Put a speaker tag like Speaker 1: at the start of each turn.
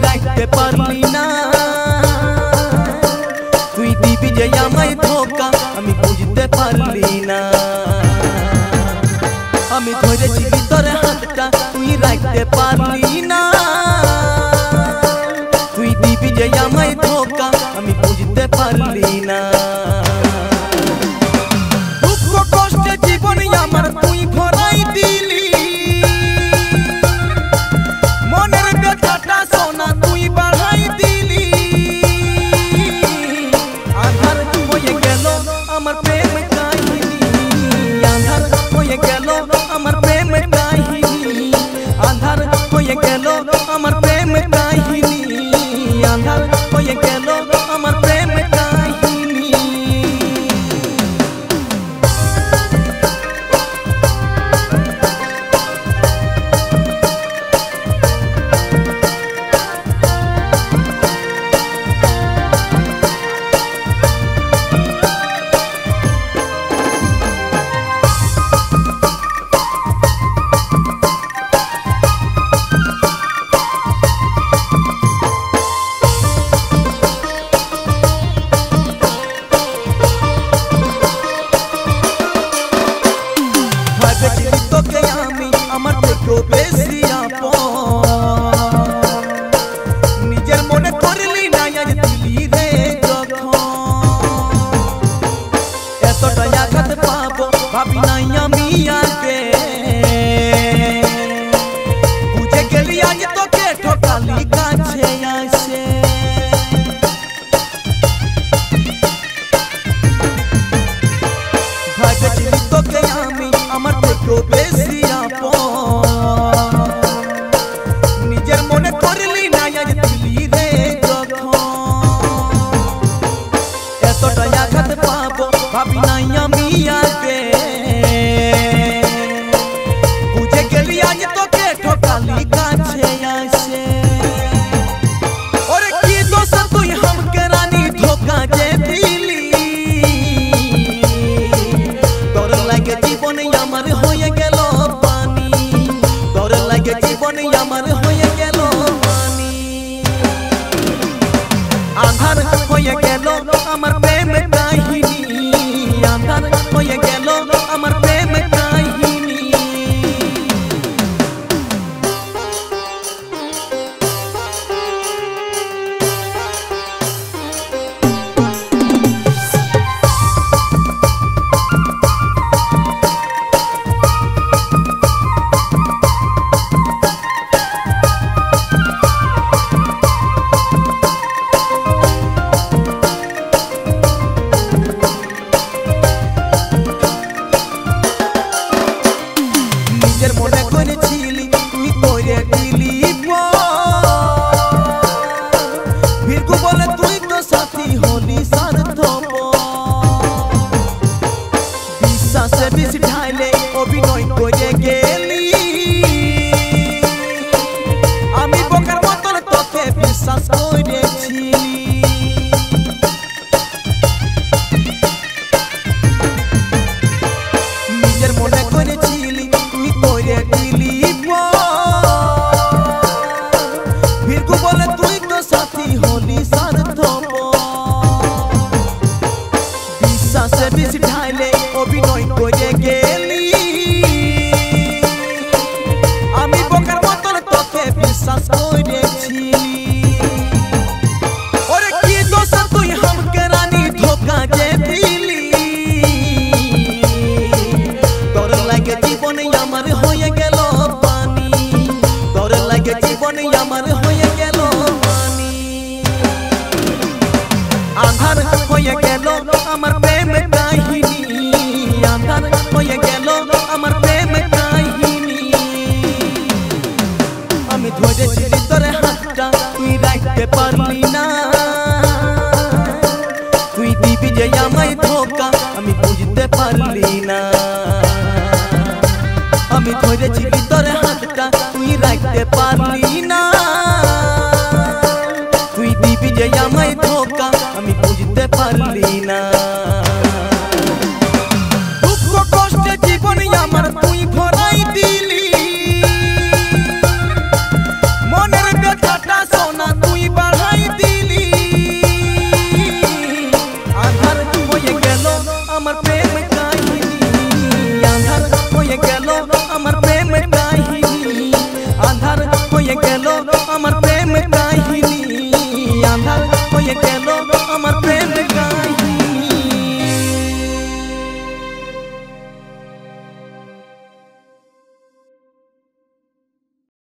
Speaker 1: রাখতে পারলি না। তুই দিবি যে আমায় ধোকা আমি বুঝতে পারলি না। আমি ধরেছি ভিতরে হাতটা তুই রাখতে পারলি না। তুই দিবি যে আমায় ধোকা আমি বুঝতে পারলি না। দুঃখ কষ্টে জীবন আমার তুই ভরাই দিলি। মনের ব্যথাটা সোনা তুই বাড়াই দিলি। আধার হয়ে গেল আমার প্রেম কাহিনী। আধার হয়ে গেল আমার প্রেম কাহিনী। আধার হয়ে গেল আমার প্রেম কাহিনী। আধার হয়ে গেল আমার প্রেম কাহিনী। তোকে আমি আমার থেকেও বেশি আপন। নিজের মনে করলি না আজ দিলি রে যখন। এতটা আঘাত পাবো ভাবি নাই আমি আগে। বুঝে গেলি আজ তোকে ঠকালি কাছে আসে। ভাবেছিলি তোকে আমি আমার থেকেও বেশি আপন। নিজের মনে করলি না আজ দিলি রে যখন। এতটা আঘাত পাবো ভাবি নাই আমি আগে। বুঝে গেলি আজ তোকে ঠকালি কাছে আসে। ওরে কি দোষ তুই हमके রানী ধোকা যে দিলি। তোর লাগে জীবন আমার হয়ে গেল পানি। তোর লাগে জীবন আমার হয়ে গেল পানি। আধার হয়ে গেল আমার প্রেম কাহিনী। আধার হয়ে গেল আমার প্রেম কাহিনী। নিজের মনে করেছিলি তুই করে দিলি ভিরকু বলে তুই তো সাথী হলি স্বার্থপর। বিশ্বাসে বিষ ঢাইলে অভিনয় করে গেলি। আমি বোকার মতন তোকে বিশ্বাস করেছিলি। নিজের মনে করেছিলি তুই করে দিলি ভিরকু বলে তুই তো সাথী হলি স্বার্থপর। বিশ্বাসে বিষ ঢাইলে অভিনয় করে গেলি। আমি বোকার মতন তোকে বিশ্বাস করেছিলি। ওরে কি দোষ তুই हमके রানী ধোকা যে দিলি। তোর লাগে জীবন আমার হয়ে গেল পানি। তোর লাগে জীবন আমার হয়ে গেল পানি। আধার হয়ে গেল আমার প্রেম কাহিনী। আধার হয়ে গেল আমার প্রেম কাহিনী। আমি ধরেছি ভিতরে হাতটা তুই রাখতে পারলি না। তুই দিবি যে আমায় ধোকা আমি বুঝতে পারলি না। আমি ধরেছি ভিতরে হাতটা তুই রাখতে পারলি না। তুই দিবি যে আমায় ধোকা আমি বুঝতে পারলি না। দুঃখ কষ্টে জীবন আমার তুই ভরাই দিলি। মনের ব্যথাটা সোনা হয়ে গেল